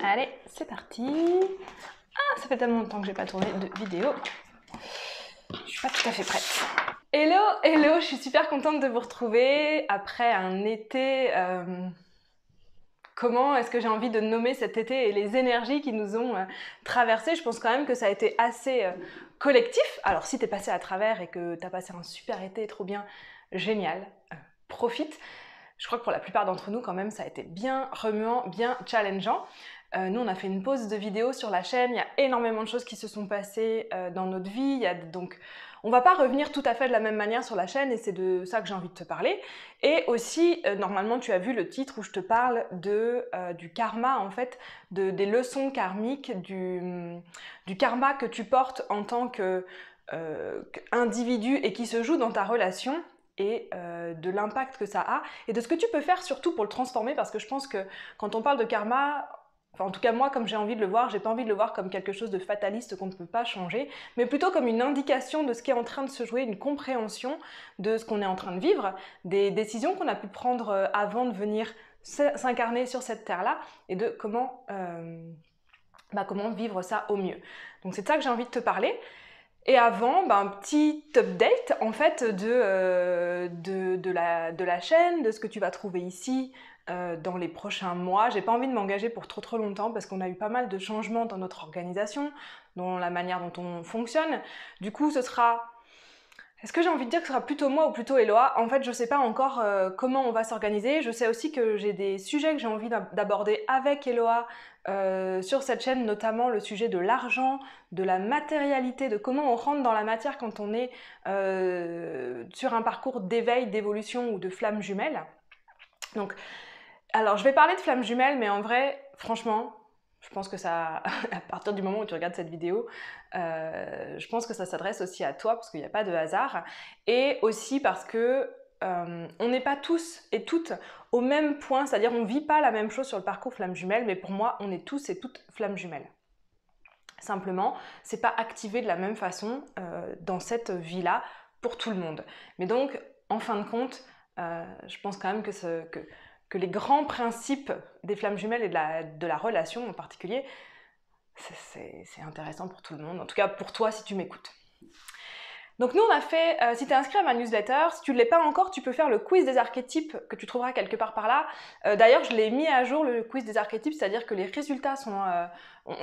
Allez, c'est parti. Ah, ça fait tellement longtemps que j'ai pas tourné de vidéo. Je suis pas tout à fait prête. Hello, hello, je suis super contente de vous retrouver après un été. Comment est-ce que j'ai envie de nommer cet été et les énergies qui nous ont traversées? Je pense quand même que ça a été assez collectif. Alors si t'es passé à travers et que t'as passé un super été, trop bien, génial, profite. Je crois que pour la plupart d'entre nous, quand même, ça a été bien remuant, bien challengeant. Nous, on a fait une pause de vidéo sur la chaîne. Il y a énormément de choses qui se sont passées dans notre vie. Donc, on va pas revenir tout à fait de la même manière sur la chaîne et c'est de ça que j'ai envie de te parler. Et aussi, normalement, tu as vu le titre où je te parle du karma, en fait, des leçons karmiques, du karma que tu portes en tant qu'individu et qui se joue dans ta relation, et de l'impact que ça a et de ce que tu peux faire surtout pour le transformer, parce que je pense que quand on parle de karma, enfin en tout cas moi comme j'ai envie de le voir, j'ai pas envie de le voir comme quelque chose de fataliste qu'on ne peut pas changer, mais plutôt comme une indication de ce qui est en train de se jouer, une compréhension de ce qu'on est en train de vivre, des décisions qu'on a pu prendre avant de venir s'incarner sur cette terre-là et de comment vivre ça au mieux. Donc c'est de ça que j'ai envie de te parler. Et avant, un petit update en fait de la chaîne, de ce que tu vas trouver ici dans les prochains mois. J'ai pas envie de m'engager pour trop longtemps parce qu'on a eu pas mal de changements dans notre organisation, dans la manière dont on fonctionne. Du coup, ce sera... Est-ce que j'ai envie de dire que ce sera plutôt moi ou plutôt Eloa? En fait, je sais pas encore comment on va s'organiser. Je sais aussi que j'ai des sujets que j'ai envie d'aborder avec Eloa sur cette chaîne, notamment le sujet de l'argent, de la matérialité, de comment on rentre dans la matière quand on est sur un parcours d'éveil, d'évolution ou de flamme jumelle. Donc, alors je vais parler de flamme jumelle, mais en vrai, franchement, je pense que ça, à partir du moment où tu regardes cette vidéo, je pense que ça s'adresse aussi à toi, parce qu'il n'y a pas de hasard, et aussi parce que on n'est pas tous et toutes au même point, c'est-à-dire on ne vit pas la même chose sur le parcours flamme jumelle, mais pour moi, on est tous et toutes flamme jumelle. Simplement, c'est pas activé de la même façon dans cette vie-là pour tout le monde. Mais donc, en fin de compte, je pense quand même que les grands principes des flammes jumelles et de la relation en particulier, c'est intéressant pour tout le monde, en tout cas pour toi si tu m'écoutes. Donc nous on a fait, si tu es inscrit à ma newsletter, si tu ne l'es pas encore, tu peux faire le quiz des archétypes que tu trouveras quelque part par là. D'ailleurs je l'ai mis à jour le quiz des archétypes, c'est-à-dire que les résultats sont,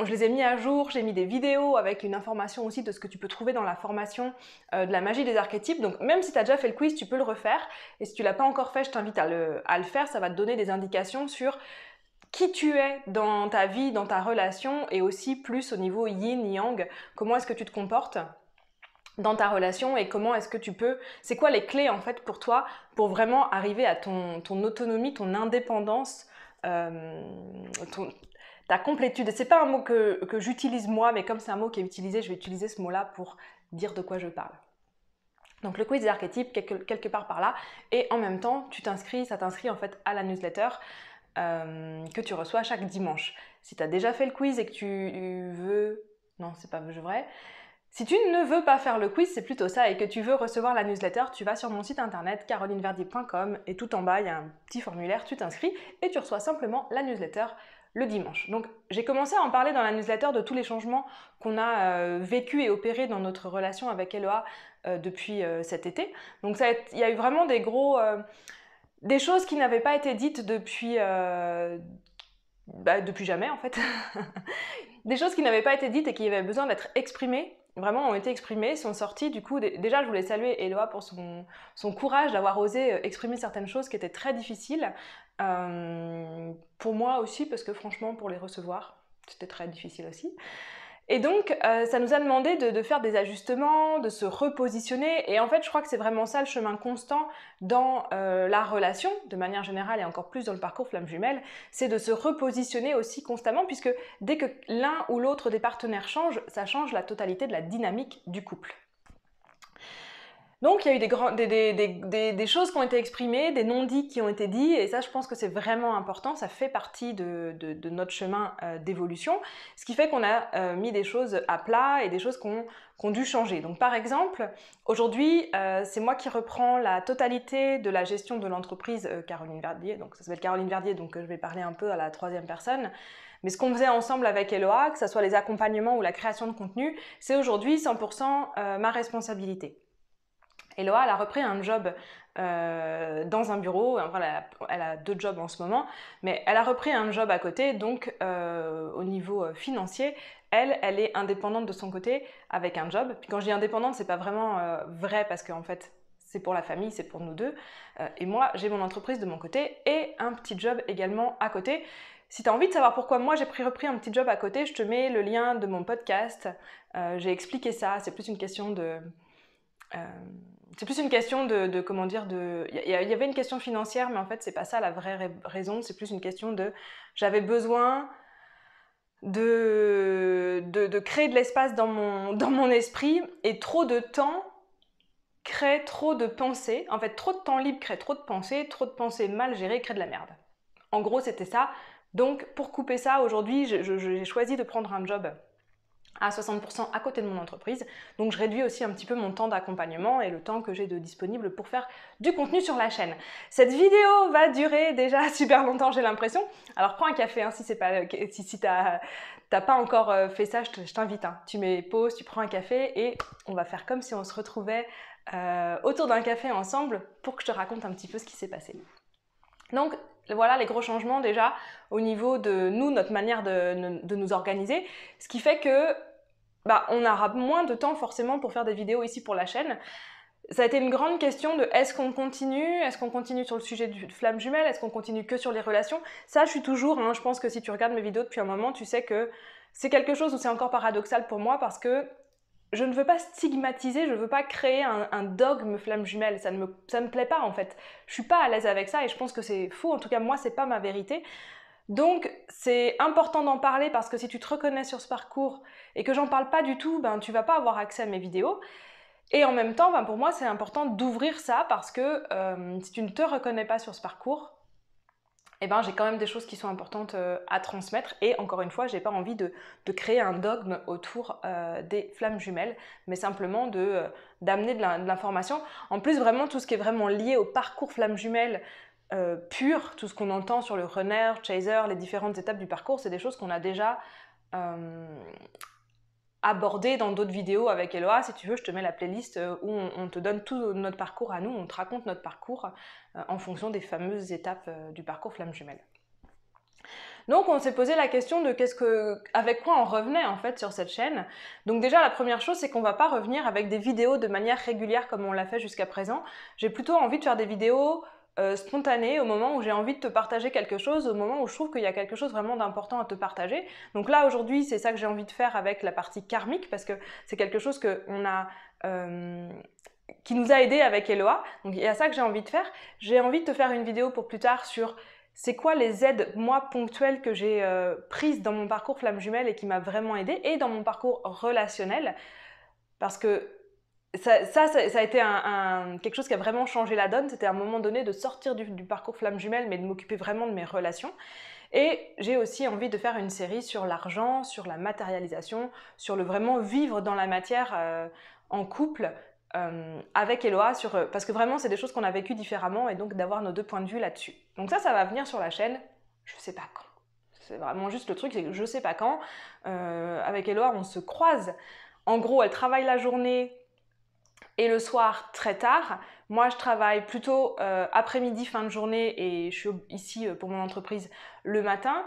je les ai mis à jour, j'ai mis des vidéos avec une information aussi de ce que tu peux trouver dans la formation de la magie des archétypes. Donc même si tu as déjà fait le quiz, tu peux le refaire. Et si tu ne l'as pas encore fait, je t'invite à le faire, ça va te donner des indications sur qui tu es dans ta vie, dans ta relation, et aussi plus au niveau yin-yang, comment est-ce que tu te comportes dans ta relation et comment est-ce que tu peux... C'est quoi les clés en fait pour toi pour vraiment arriver à ton autonomie, ton indépendance, ta complétude. C'est pas un mot que j'utilise moi, mais comme c'est un mot qui est utilisé, je vais utiliser ce mot-là pour dire de quoi je parle. Donc le quiz des archétypes, quelque part par là, et en même temps, ça t'inscrit en fait à la newsletter que tu reçois chaque dimanche. Si tu as déjà fait le quiz et que tu veux... Non, c'est pas vrai. Si tu ne veux pas faire le quiz, c'est plutôt ça, et que tu veux recevoir la newsletter, tu vas sur mon site internet carolineverdier.com et tout en bas, il y a un petit formulaire, tu t'inscris et tu reçois simplement la newsletter le dimanche. Donc j'ai commencé à en parler dans la newsletter de tous les changements qu'on a vécu et opérés dans notre relation avec Eloa depuis cet été. Donc il y a eu vraiment des choses qui n'avaient pas été dites depuis jamais en fait. Des choses qui n'avaient pas été dites et qui avaient besoin d'être exprimées, vraiment ont été exprimées, sont sorties. Du coup, déjà je voulais saluer Eloa pour son courage d'avoir osé exprimer certaines choses qui étaient très difficiles. Pour moi aussi, parce que franchement, pour les recevoir, c'était très difficile aussi. Et donc, ça nous a demandé de faire des ajustements, de se repositionner. Et en fait, je crois que c'est vraiment ça le chemin constant dans la relation, de manière générale et encore plus dans le parcours flamme jumelle, c'est de se repositionner aussi constamment, puisque dès que l'un ou l'autre des partenaires change, ça change la totalité de la dynamique du couple. Donc il y a eu des choses qui ont été exprimées, des non-dits qui ont été dits, et ça je pense que c'est vraiment important, ça fait partie de notre chemin d'évolution, ce qui fait qu'on a mis des choses à plat et des choses qui ont dû changer. Donc par exemple, aujourd'hui, c'est moi qui reprends la totalité de la gestion de l'entreprise Caroline Verdier, donc ça s'appelle Caroline Verdier, donc je vais parler un peu à la troisième personne. Mais ce qu'on faisait ensemble avec Eloa, que ce soit les accompagnements ou la création de contenu, c'est aujourd'hui 100% ma responsabilité. Eloa, elle a repris un job dans un bureau, elle a 2 jobs en ce moment, mais elle a repris un job à côté, donc au niveau financier, elle est indépendante de son côté avec un job. Puis quand je dis indépendante, c'est pas vraiment vrai parce qu'en fait, c'est pour la famille, c'est pour nous deux. Et moi, j'ai mon entreprise de mon côté et un petit job également à côté. Si tu as envie de savoir pourquoi moi j'ai repris un petit job à côté, je te mets le lien de mon podcast. J'ai expliqué ça, c'est plus une question de... comment dire, il y avait une question financière, mais en fait, c'est pas ça la vraie raison, c'est plus une question de, j'avais besoin de créer de l'espace dans mon esprit, et trop de temps crée trop de pensées. En fait, trop de temps libre crée trop de pensées mal gérées crée de la merde. En gros, c'était ça. Donc, pour couper ça, aujourd'hui, j'ai choisi de prendre un job à 60% à côté de mon entreprise. Donc je réduis aussi un petit peu mon temps d'accompagnement et le temps que j'ai de disponible pour faire du contenu sur la chaîne. Cette vidéo va durer déjà super longtemps, j'ai l'impression. Alors prends un café, hein, si t'as pas encore fait ça, je t'invite. Hein. Tu mets pause, tu prends un café et on va faire comme si on se retrouvait autour d'un café ensemble pour que je te raconte un petit peu ce qui s'est passé. Donc voilà les gros changements déjà au niveau de nous, notre manière de nous organiser, ce qui fait que on aura moins de temps forcément pour faire des vidéos ici pour la chaîne. Ça a été une grande question de est-ce qu'on continue sur le sujet du flamme jumelle, est-ce qu'on continue que sur les relations. Ça je suis toujours, hein, je pense que si tu regardes mes vidéos depuis un moment, tu sais que c'est quelque chose où c'est encore paradoxal pour moi parce que je ne veux pas stigmatiser, je ne veux pas créer un dogme flamme jumelle, ça ne me plaît pas en fait. Je suis pas à l'aise avec ça et je pense que c'est faux, en tout cas moi c'est pas ma vérité. Donc c'est important d'en parler parce que si tu te reconnais sur ce parcours et que j'en parle pas du tout, tu vas pas avoir accès à mes vidéos. Et en même temps, pour moi c'est important d'ouvrir ça parce que si tu ne te reconnais pas sur ce parcours, j'ai quand même des choses qui sont importantes à transmettre et encore une fois, j'ai pas envie de créer un dogme autour des flammes jumelles, mais simplement d'amener de l'information. En plus, vraiment, tout ce qui est vraiment lié au parcours flammes jumelles pur, tout ce qu'on entend sur le runner, chaser, les différentes étapes du parcours, c'est des choses qu'on a déjà abordé dans d'autres vidéos avec Eloa. Si tu veux, je te mets la playlist où on te donne tout notre parcours à nous, on te raconte notre parcours en fonction des fameuses étapes du parcours flamme jumelle. Donc on s'est posé la question de avec quoi on revenait en fait sur cette chaîne. Donc déjà la première chose c'est qu'on va pas revenir avec des vidéos de manière régulière comme on l'a fait jusqu'à présent. J'ai plutôt envie de faire des vidéos spontanées au moment où j'ai envie de te partager quelque chose, au moment où je trouve qu'il y a quelque chose vraiment d'important à te partager. Donc là aujourd'hui c'est ça que j'ai envie de faire avec la partie karmique parce que c'est quelque chose qui nous a aidé avec Eloa. Donc il y a ça que j'ai envie de faire. J'ai envie de te faire une vidéo pour plus tard sur c'est quoi les aides, moi, ponctuelles que j'ai prises dans mon parcours flamme jumelle et qui m'a vraiment aidée, et dans mon parcours relationnel, parce que ça a été quelque chose qui a vraiment changé la donne. C'était à un moment donné de sortir du parcours flamme jumelle, mais de m'occuper vraiment de mes relations. Et j'ai aussi envie de faire une série sur l'argent, sur la matérialisation, sur le vraiment vivre dans la matière en couple, avec Eloa, parce que vraiment c'est des choses qu'on a vécues différemment et donc d'avoir nos 2 points de vue là-dessus. Donc ça va venir sur la chaîne, je sais pas quand. C'est vraiment juste le truc, c'est que je sais pas quand. Avec Eloa, on se croise. En gros, elle travaille la journée et le soir très tard. Moi, je travaille plutôt après-midi, fin de journée et je suis ici pour mon entreprise le matin.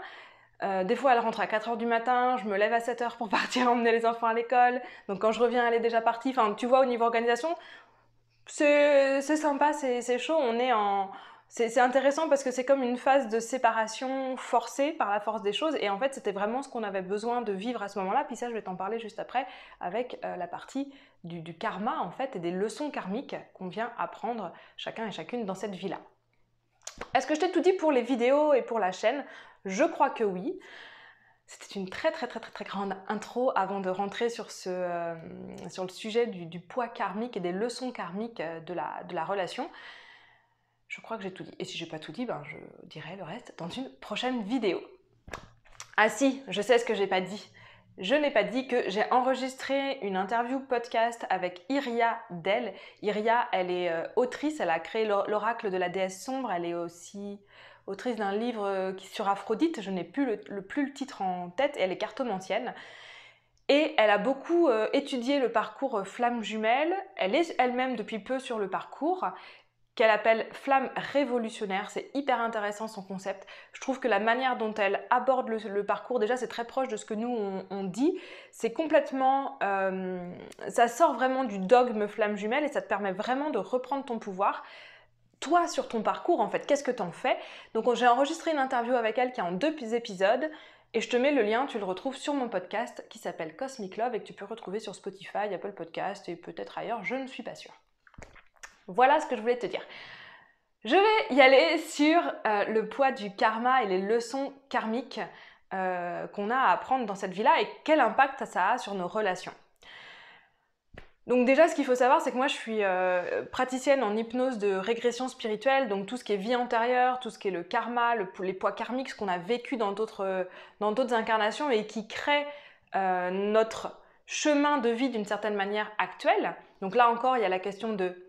Des fois, elle rentre à 4h du matin, je me lève à 7h pour partir emmener les enfants à l'école. Donc quand je reviens, elle est déjà partie. Enfin, tu vois, au niveau organisation, c'est sympa, c'est chaud. C'est intéressant parce que c'est comme une phase de séparation forcée par la force des choses. Et en fait, c'était vraiment ce qu'on avait besoin de vivre à ce moment-là. Puis ça, je vais t'en parler juste après avec la partie du karma, en fait, et des leçons karmiques qu'on vient apprendre chacun et chacune dans cette vie-là. Est-ce que je t'ai tout dit pour les vidéos et pour la chaîne ? Je crois que oui. C'était une très grande intro avant de rentrer sur le sujet du poids karmique et des leçons karmiques de la relation. Je crois que j'ai tout dit. Et si j'ai pas tout dit, je dirai le reste dans une prochaine vidéo. Ah si, je sais ce que j'ai pas dit. Je n'ai pas dit que j'ai enregistré une interview podcast avec Iria Del. Iria, elle est autrice, elle a créé l'oracle de la déesse sombre, elle est aussi... autrice d'un livre sur Aphrodite, je n'ai plus le titre en tête, et elle est cartomancienne. Et elle a beaucoup étudié le parcours flamme jumelle, elle est elle-même depuis peu sur le parcours, qu'elle appelle flamme révolutionnaire. C'est hyper intéressant son concept. Je trouve que la manière dont elle aborde le parcours, déjà c'est très proche de ce que nous on dit. C'est complètement... ça sort vraiment du dogme flamme jumelle et ça te permet vraiment de reprendre ton pouvoir. Toi, sur ton parcours, en fait, qu'est-ce que t'en fais? Donc j'ai enregistré une interview avec elle qui est en 2 épisodes. Et je te mets le lien, tu le retrouves sur mon podcast qui s'appelle Cosmic Love et que tu peux retrouver sur Spotify, Apple Podcast et peut-être ailleurs, je ne suis pas sûre. Voilà ce que je voulais te dire. Je vais y aller sur le poids du karma et les leçons karmiques qu'on a à apprendre dans cette vie-là et quel impact ça a sur nos relations. Donc déjà, ce qu'il faut savoir, c'est que moi, je suis praticienne en hypnose de régression spirituelle, donc tout ce qui est vie antérieure, tout ce qui est le karma, les poids karmiques, ce qu'on a vécu dans d'autres incarnations et qui crée notre chemin de vie d'une certaine manière actuelle. Donc là encore, il y a la question de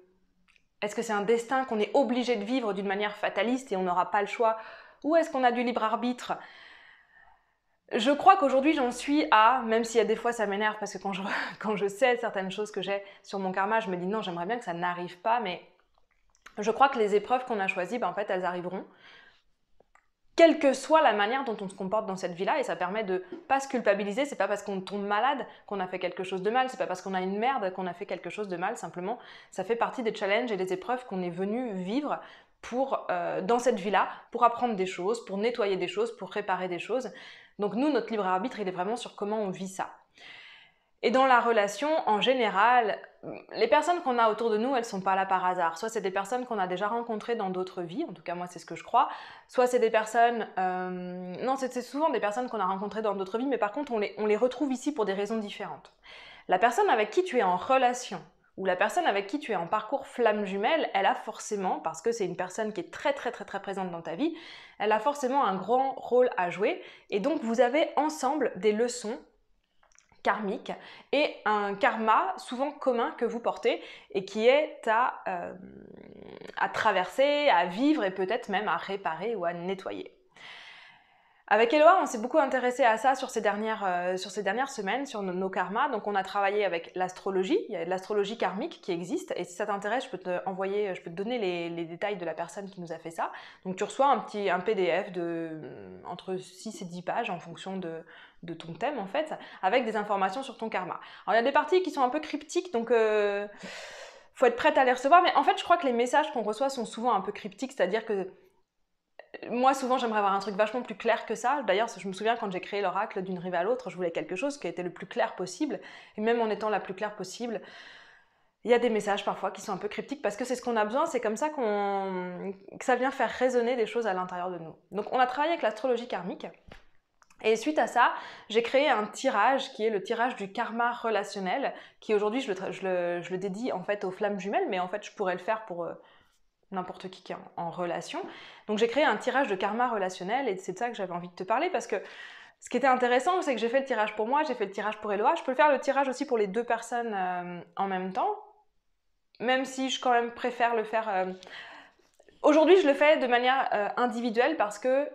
est-ce que c'est un destin qu'on est obligé de vivre d'une manière fataliste et on n'aura pas le choix, ou est-ce qu'on a du libre arbitre? Je crois qu'aujourd'hui j'en suis à, même s'il y a des fois ça m'énerve parce que quand je sais certaines choses que j'ai sur mon karma, je me dis non, j'aimerais bien que ça n'arrive pas, mais je crois que les épreuves qu'on a choisies, en fait elles arriveront. Quelle que soit la manière dont on se comporte dans cette vie-là, et ça permet de pas se culpabiliser, c'est pas parce qu'on tombe malade qu'on a fait quelque chose de mal, c'est pas parce qu'on a une merde qu'on a fait quelque chose de mal, simplement ça fait partie des challenges et des épreuves qu'on est venu vivre dans cette vie-là, pour apprendre des choses, pour nettoyer des choses, pour réparer des choses. Donc nous, notre libre arbitre, il est vraiment sur comment on vit ça. Et dans la relation, en général, les personnes qu'on a autour de nous, elles sont pas là par hasard. Soit c'est des personnes qu'on a déjà rencontrées dans d'autres vies, en tout cas moi c'est ce que je crois. Soit c'est des personnes... non, c'est souvent des personnes qu'on a rencontrées dans d'autres vies, mais par contre on les retrouve ici pour des raisons différentes. La personne avec qui tu es en relation, ou la personne avec qui tu es en parcours flamme jumelle, elle a forcément, parce que c'est une personne qui est très très très très présente dans ta vie, elle a forcément un grand rôle à jouer, et donc vous avez ensemble des leçons karmique et un karma souvent commun que vous portez et qui est à traverser, à vivre et peut-être même à réparer ou à nettoyer. Avec Eloa, on s'est beaucoup intéressé à ça sur ces dernières semaines, sur nos karmas. Donc on a travaillé avec l'astrologie, il y a de l'astrologie karmique qui existe, et si ça t'intéresse, je peux te donner les détails de la personne qui nous a fait ça. Donc tu reçois un PDF entre 6 et 10 pages en fonction de ton thème en fait, avec des informations sur ton karma. Alors il y a des parties qui sont un peu cryptiques, donc faut être prête à les recevoir, mais en fait je crois que les messages qu'on reçoit sont souvent un peu cryptiques, c'est-à-dire que moi, souvent, j'aimerais avoir un truc vachement plus clair que ça. D'ailleurs, je me souviens quand j'ai créé l'oracle d'une rive à l'autre, je voulais quelque chose qui était le plus clair possible. Et même en étant la plus claire possible, il y a des messages parfois qui sont un peu cryptiques parce que c'est ce qu'on a besoin, c'est comme ça que ça vient faire résonner des choses à l'intérieur de nous. Donc, on a travaillé avec l'astrologie karmique. Et suite à ça, j'ai créé un tirage qui est le tirage du karma relationnel, qui aujourd'hui, je le dédie en fait aux flammes jumelles, mais en fait, je pourrais le faire pour... n'importe qui est en relation. Donc j'ai créé un tirage de karma relationnel et c'est de ça que j'avais envie de te parler parce que ce qui était intéressant, c'est que j'ai fait le tirage pour moi, j'ai fait le tirage pour Eloa. Je peux faire le tirage aussi pour les 2 personnes en même temps, même si je quand même préfère le faire... Aujourd'hui, je le fais de manière individuelle parce que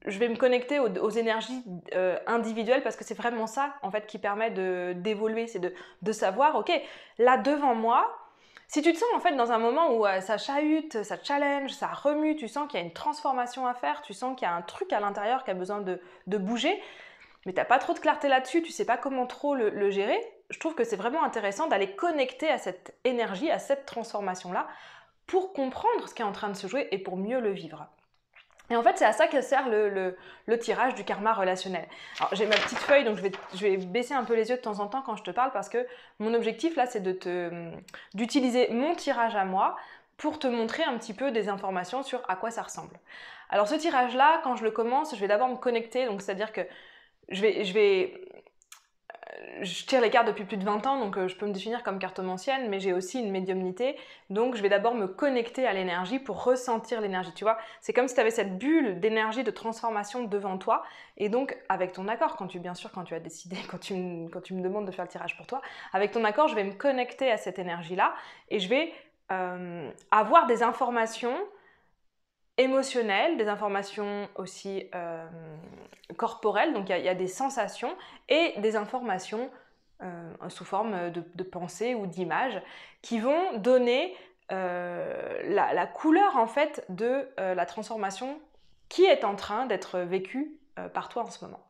je vais me connecter aux énergies individuelles parce que c'est vraiment ça en fait qui permet d'évoluer, c'est de savoir, ok, là devant moi, si tu te sens en fait dans un moment où ça chahute, ça challenge, ça remue, tu sens qu'il y a une transformation à faire, tu sens qu'il y a un truc à l'intérieur qui a besoin de bouger, mais tu n'as pas trop de clarté là-dessus, tu ne sais pas comment trop le gérer, je trouve que c'est vraiment intéressant d'aller connecter à cette énergie, à cette transformation-là, pour comprendre ce qui est en train de se jouer et pour mieux le vivre. Et en fait, c'est à ça que sert le tirage du karma relationnel. Alors, j'ai ma petite feuille, donc je vais baisser un peu les yeux de temps en temps quand je te parle parce que mon objectif là, c'est d'utiliser mon tirage à moi pour te montrer un petit peu des informations sur à quoi ça ressemble. Alors, ce tirage-là, quand je le commence, je vais d'abord me connecter, donc c'est-à-dire que je tire les cartes depuis plus de 20 ans, donc je peux me définir comme cartomancienne, mais j'ai aussi une médiumnité, donc je vais d'abord me connecter à l'énergie pour ressentir l'énergie, tu vois. C'est comme si tu avais cette bulle d'énergie, de transformation devant toi, et donc avec ton accord, bien sûr quand tu as décidé, quand tu me demandes de faire le tirage pour toi, avec ton accord, je vais me connecter à cette énergie-là, et je vais avoir des informations émotionnelles, des informations aussi corporelles, donc il y a des sensations, et des informations sous forme de pensées ou d'images qui vont donner la couleur en fait de la transformation qui est en train d'être vécue par toi en ce moment.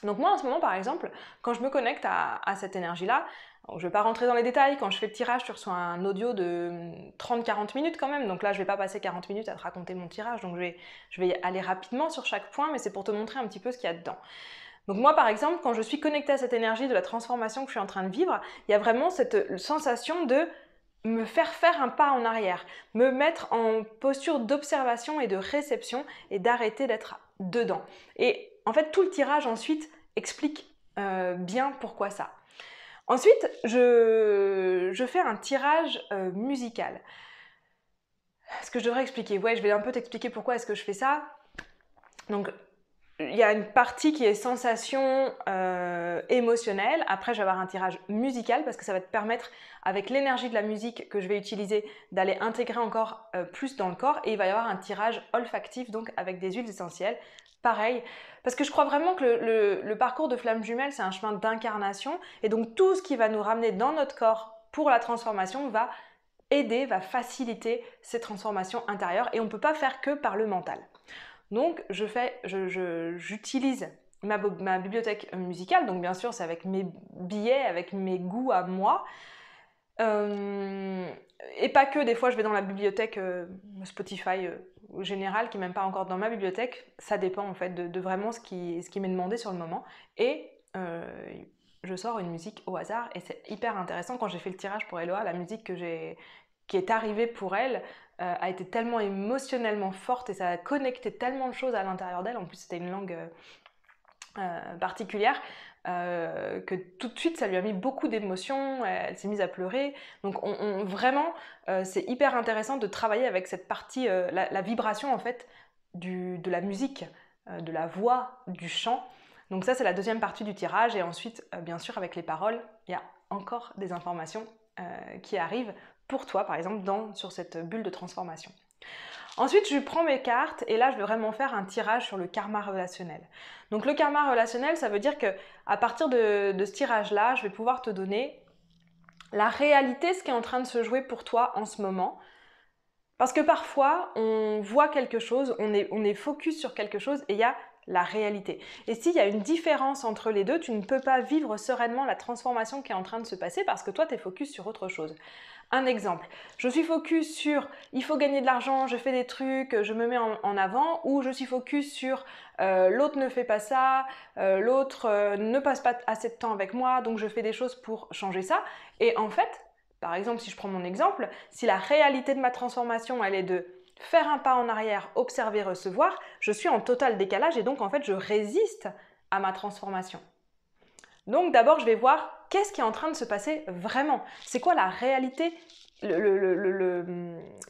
Donc moi en ce moment par exemple, quand je me connecte à cette énergie-là, je ne vais pas rentrer dans les détails, quand je fais le tirage, tu reçois un audio de 30-40 minutes quand même, donc là je ne vais pas passer 40 minutes à te raconter mon tirage, donc je vais aller rapidement sur chaque point, mais c'est pour te montrer un petit peu ce qu'il y a dedans. Donc moi par exemple, quand je suis connectée à cette énergie de la transformation que je suis en train de vivre, il y a vraiment cette sensation de me faire un pas en arrière, me mettre en posture d'observation et de réception et d'arrêter d'être dedans. Et en fait, tout le tirage ensuite explique bien pourquoi ça. Ensuite, je fais un tirage musical. Ce que je devrais expliquer, ouais, je vais un peu t'expliquer pourquoi est-ce que je fais ça. Donc, il y a une partie qui est sensation émotionnelle. Après, je vais avoir un tirage musical parce que ça va te permettre, avec l'énergie de la musique que je vais utiliser, d'aller intégrer encore plus dans le corps. Et il va y avoir un tirage olfactif, donc avec des huiles essentielles. Pareil, parce que je crois vraiment que le parcours de flamme jumelle, c'est un chemin d'incarnation. Et donc, tout ce qui va nous ramener dans notre corps pour la transformation va aider, va faciliter ces transformations intérieures. Et on ne peut pas faire que par le mental. Donc, j'utilise ma bibliothèque musicale, donc bien sûr, c'est avec mes billets, avec mes goûts à moi. Et pas que, des fois, je vais dans la bibliothèque Spotify générale, qui n'est même pas encore dans ma bibliothèque. Ça dépend, en fait, de vraiment ce qui m'est demandé sur le moment. Et je sors une musique au hasard, et c'est hyper intéressant. Quand j'ai fait le tirage pour Eloa, la musique qui est arrivée pour elle, a été tellement émotionnellement forte et ça a connecté tellement de choses à l'intérieur d'elle. En plus, c'était une langue particulière que tout de suite, ça lui a mis beaucoup d'émotions. Elle s'est mise à pleurer. Donc, vraiment, c'est hyper intéressant de travailler avec cette partie, la vibration en fait de la musique, de la voix, du chant. Donc ça, c'est la deuxième partie du tirage. Et ensuite, bien sûr, avec les paroles, il y a encore des informations qui arrivent pour toi, par exemple, sur cette bulle de transformation. Ensuite, je prends mes cartes et là, je vais vraiment faire un tirage sur le karma relationnel. Donc le karma relationnel, ça veut dire qu'à partir de ce tirage-là, je vais pouvoir te donner la réalité, ce qui est en train de se jouer pour toi en ce moment. Parce que parfois, on voit quelque chose, on est focus sur quelque chose et il y a la réalité. Et s'il y a une différence entre les deux, tu ne peux pas vivre sereinement la transformation qui est en train de se passer parce que toi, tu es focus sur autre chose. Un exemple, je suis focus sur il faut gagner de l'argent, je fais des trucs, je me mets en avant, ou je suis focus sur l'autre ne fait pas ça, l'autre ne passe pas assez de temps avec moi, donc je fais des choses pour changer ça. Et en fait, par exemple, si je prends mon exemple, si la réalité de ma transformation, elle est de faire un pas en arrière, observer, recevoir, je suis en total décalage et donc en fait, je résiste à ma transformation. Donc d'abord, je vais voir qu'est-ce qui est en train de se passer vraiment. C'est quoi la réalité,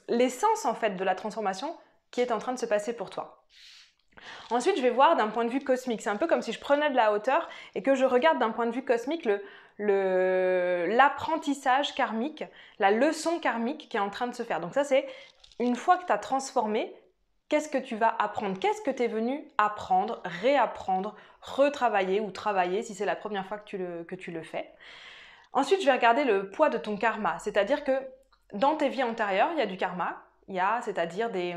l'essence en fait de la transformation qui est en train de se passer pour toi. Ensuite, je vais voir d'un point de vue cosmique. C'est un peu comme si je prenais de la hauteur et que je regarde d'un point de vue cosmique l'apprentissage karmique, la leçon karmique qui est en train de se faire. Donc ça, c'est une fois que tu as transformé, qu'est-ce que tu vas apprendre? Qu'est-ce que tu es venu apprendre, réapprendre, retravailler ou travailler si c'est la première fois que tu le fais? Ensuite, je vais regarder le poids de ton karma. C'est-à-dire que dans tes vies antérieures, il y a du karma. Il y a, c'est-à-dire des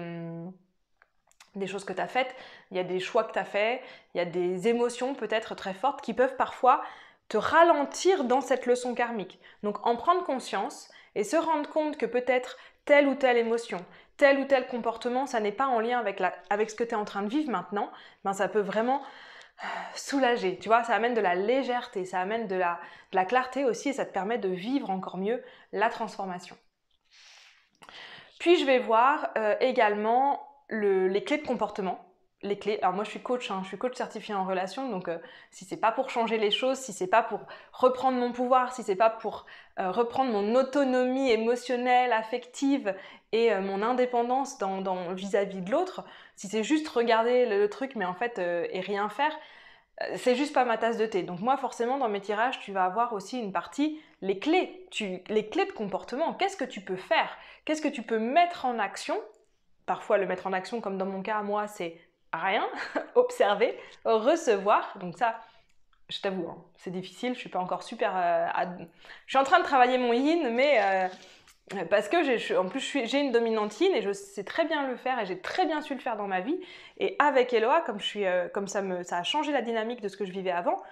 choses que tu as faites, il y a des choix que tu as faits, il y a des émotions peut-être très fortes qui peuvent parfois te ralentir dans cette leçon karmique. Donc en prendre conscience et se rendre compte que peut-être telle ou telle émotion, tel ou tel comportement, ça n'est pas en lien avec ce que tu es en train de vivre maintenant, ben ça peut vraiment soulager, tu vois, ça amène de la légèreté, ça amène de la clarté aussi et ça te permet de vivre encore mieux la transformation. Puis je vais voir également les clés de comportement. Les clés, alors moi je suis coach certifiée en relation, donc si c'est pas pour changer les choses, si c'est pas pour reprendre mon pouvoir, si c'est pas pour reprendre mon autonomie émotionnelle, affective et mon indépendance vis-à-vis de l'autre, si c'est juste regarder le truc mais en fait et rien faire, c'est juste pas ma tasse de thé. Donc moi forcément dans mes tirages tu vas avoir aussi une partie, les clés de comportement, qu'est-ce que tu peux faire, qu'est-ce que tu peux mettre en action parfois le mettre en action, comme dans mon cas, moi, c'est rien, observer, recevoir. Donc ça, je t'avoue, hein, c'est difficile, je suis pas encore super... Je suis en train de travailler mon yin, mais parce que en plus j'ai une dominante yin et je sais très bien le faire et j'ai très bien su le faire dans ma vie. Et avec Eloa, comme ça a changé la dynamique de ce que je vivais avant,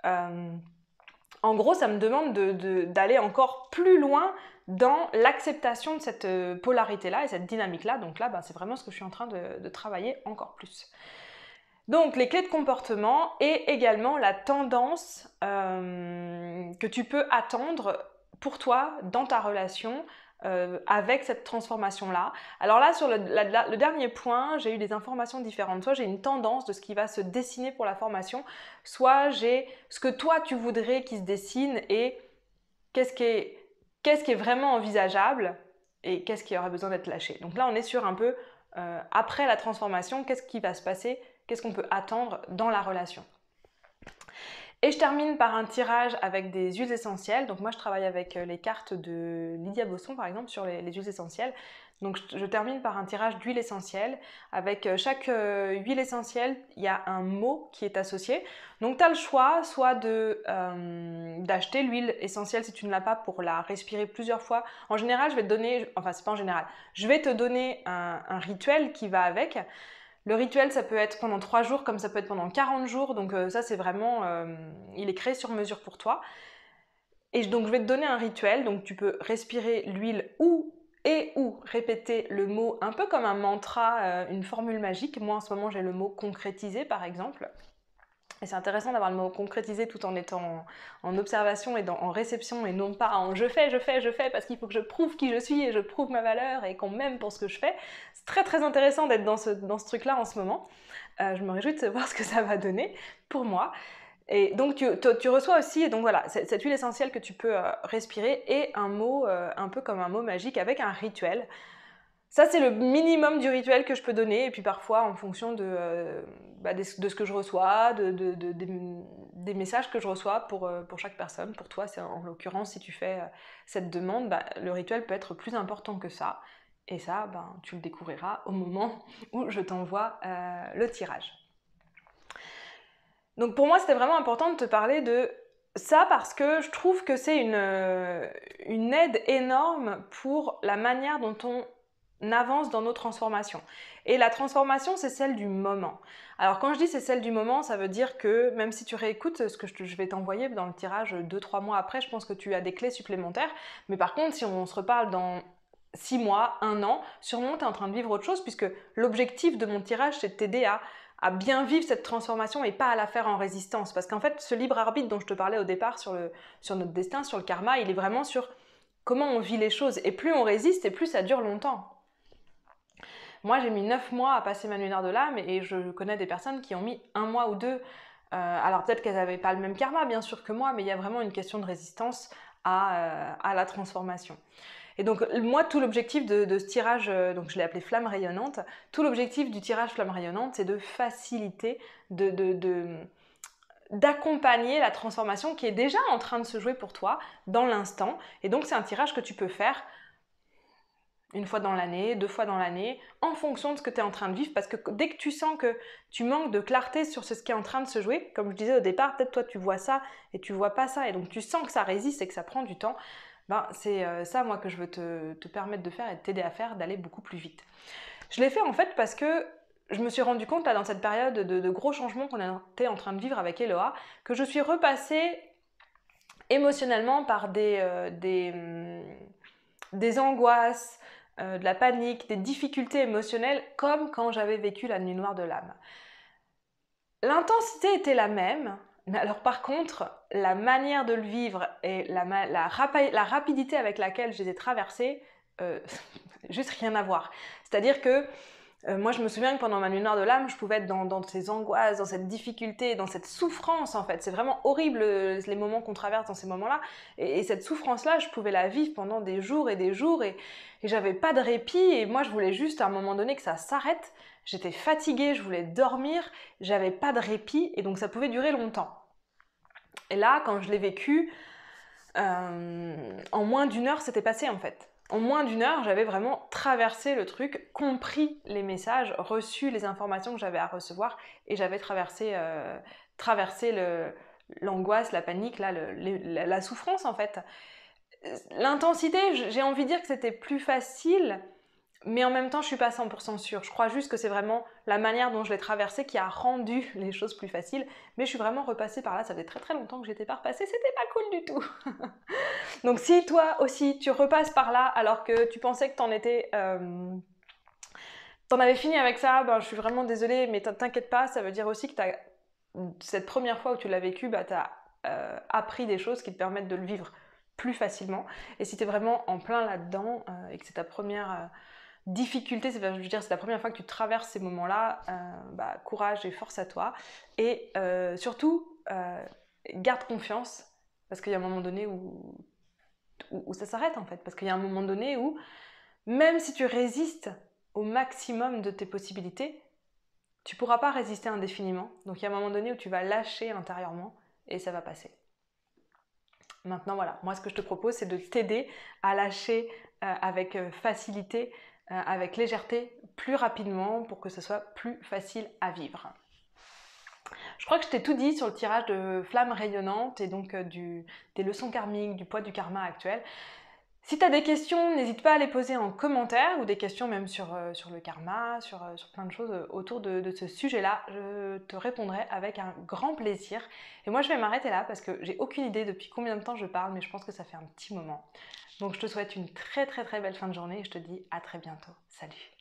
en gros, ça me demande d'aller encore plus loin dans l'acceptation de cette polarité-là et cette dynamique-là. Donc là, c'est vraiment ce que je suis en train de travailler encore plus. Donc, les clés de comportement et également la tendance que tu peux attendre pour toi dans ta relation avec cette transformation-là. Alors là, sur le dernier point, j'ai eu des informations différentes. Soit j'ai une tendance de ce qui va se dessiner pour la formation, soit j'ai ce que toi tu voudrais qui se dessine et qu'est-ce qui est vraiment envisageable et qu'est-ce qui aurait besoin d'être lâché. Donc là, on est sur un peu après la transformation, qu'est-ce qui va se passer, qu'est-ce qu'on peut attendre dans la relation. Et je termine par un tirage avec des huiles essentielles. Donc moi je travaille avec les cartes de Lydia Bosson par exemple sur les huiles essentielles. Donc je termine par un tirage d'huile essentielle. Avec chaque huile essentielle, il y a un mot qui est associé. Donc tu as le choix soit d'acheter l'huile essentielle si tu ne l'as pas pour la respirer plusieurs fois. En général, je vais te donner, enfin c'est pas en général, je vais te donner un rituel qui va avec. Le rituel, ça peut être pendant 3 jours, comme ça peut être pendant 40 jours. Donc ça, c'est vraiment... il est créé sur mesure pour toi. Et donc, je vais te donner un rituel. Donc, tu peux respirer l'huile ou répéter le mot un peu comme un mantra, une formule magique. Moi, en ce moment, j'ai le mot concrétiser, par exemple. Et c'est intéressant d'avoir le mot concrétiser tout en étant en observation et en réception et non pas en je fais parce qu'il faut que je prouve qui je suis et je prouve ma valeur et qu'on m'aime pour ce que je fais. C'est très très intéressant d'être dans ce truc-là en ce moment. Je me réjouis de voir ce que ça va donner pour moi. Et donc tu reçois aussi, et donc voilà, cette huile essentielle que tu peux respirer et un mot un peu comme un mot magique avec un rituel. Ça, c'est le minimum du rituel que je peux donner. Et puis parfois, en fonction de ce que je reçois, des messages que je reçois pour chaque personne. Pour toi, c'est en l'occurrence, si tu fais cette demande, le rituel peut être plus important que ça. Et ça, tu le découvriras au moment où je t'envoie le tirage. Donc pour moi, c'était vraiment important de te parler de ça parce que je trouve que c'est une aide énorme pour la manière dont on avance dans nos transformations. Et la transformation, c'est celle du moment. Alors quand je dis c'est celle du moment, ça veut dire que même si tu réécoutes ce que je vais t'envoyer dans le tirage 2-3 mois après, je pense que tu as des clés supplémentaires. Mais par contre, si on se reparle dans 6 mois, 1 an, sûrement tu es en train de vivre autre chose puisque l'objectif de mon tirage, c'est de t'aider à bien vivre cette transformation et pas à la faire en résistance. Parce qu'en fait, ce libre arbitre dont je te parlais au départ sur notre destin, sur le karma, il est vraiment sur comment on vit les choses. Et plus on résiste, et plus ça dure longtemps. Moi, j'ai mis 9 mois à passer ma lunaire de l'âme et je connais des personnes qui ont mis 1 mois ou 2. Alors peut-être qu'elles n'avaient pas le même karma, bien sûr que moi, mais il y a vraiment une question de résistance à la transformation. Et donc moi, tout l'objectif de ce tirage, donc je l'ai appelé flamme rayonnante, tout l'objectif du tirage flamme rayonnante, c'est de faciliter, d'accompagner la transformation qui est déjà en train de se jouer pour toi dans l'instant. Et donc c'est un tirage que tu peux faire 1 fois dans l'année, 2 fois dans l'année, en fonction de ce que tu es en train de vivre, parce que dès que tu sens que tu manques de clarté sur ce qui est en train de se jouer, comme je disais au départ, peut-être toi tu vois ça et tu vois pas ça, et donc tu sens que ça résiste et que ça prend du temps, c'est ça moi que je veux te permettre de faire et de t'aider à faire, d'aller beaucoup plus vite. Je l'ai fait en fait parce que je me suis rendu compte là dans cette période de gros changements qu'on était en train de vivre avec Eloa, que je suis repassée émotionnellement par des angoisses, de la panique, des difficultés émotionnelles, comme quand j'avais vécu la nuit noire de l'âme. L'intensité était la même, mais alors par contre, la manière de le vivre et la rapidité avec laquelle je les ai traversées, juste rien à voir. C'est-à-dire que moi, je me souviens que pendant ma nuit noire de l'âme, je pouvais être dans ces angoisses, dans cette difficulté, dans cette souffrance en fait. C'est vraiment horrible les moments qu'on traverse dans ces moments-là. Et cette souffrance-là, je pouvais la vivre pendant des jours et j'avais pas de répit. Et moi, je voulais juste à un moment donné que ça s'arrête. J'étais fatiguée, je voulais dormir, j'avais pas de répit et donc ça pouvait durer longtemps. Et là, quand je l'ai vécu, en moins d'1 heure, c'était passé en fait. En moins d'1 heure, j'avais vraiment traversé le truc, compris les messages, reçu les informations que j'avais à recevoir, et j'avais traversé l'angoisse, la panique, la souffrance en fait. L'intensité, j'ai envie de dire que c'était plus facile, mais en même temps, je suis pas 100% sûre. Je crois juste que c'est vraiment la manière dont je l'ai traversé qui a rendu les choses plus faciles. Mais je suis vraiment repassée par là. Ça faisait très très longtemps que j'étais pas repassée. C'était pas cool du tout. Donc si toi aussi, tu repasses par là alors que tu pensais que t'en avais fini avec ça, ben, je suis vraiment désolée, mais t'inquiète pas. Ça veut dire aussi que cette première fois où tu l'as vécu, bah, tu as appris des choses qui te permettent de le vivre plus facilement. Et si tu es vraiment en plein là-dedans et que c'est ta première difficulté, je veux dire, c'est la première fois que tu traverses ces moments-là, bah, courage et force à toi. Et surtout, garde confiance, parce qu'il y a un moment donné où ça s'arrête en fait. Parce qu'il y a un moment donné où, même si tu résistes au maximum de tes possibilités, tu ne pourras pas résister indéfiniment. Donc il y a un moment donné où tu vas lâcher intérieurement et ça va passer. Maintenant voilà, moi ce que je te propose c'est de t'aider à lâcher avec facilité, avec légèreté, plus rapidement pour que ce soit plus facile à vivre. Je crois que je t'ai tout dit sur le tirage de flammes rayonnantes et donc des leçons karmiques, du poids du karma actuel. Si tu as des questions, n'hésite pas à les poser en commentaire ou des questions même sur le karma, sur plein de choses autour de ce sujet-là. Je te répondrai avec un grand plaisir. Et moi, je vais m'arrêter là parce que j'ai aucune idée depuis combien de temps je parle, mais je pense que ça fait un petit moment. Donc, je te souhaite une très très très belle fin de journée et je te dis à très bientôt. Salut!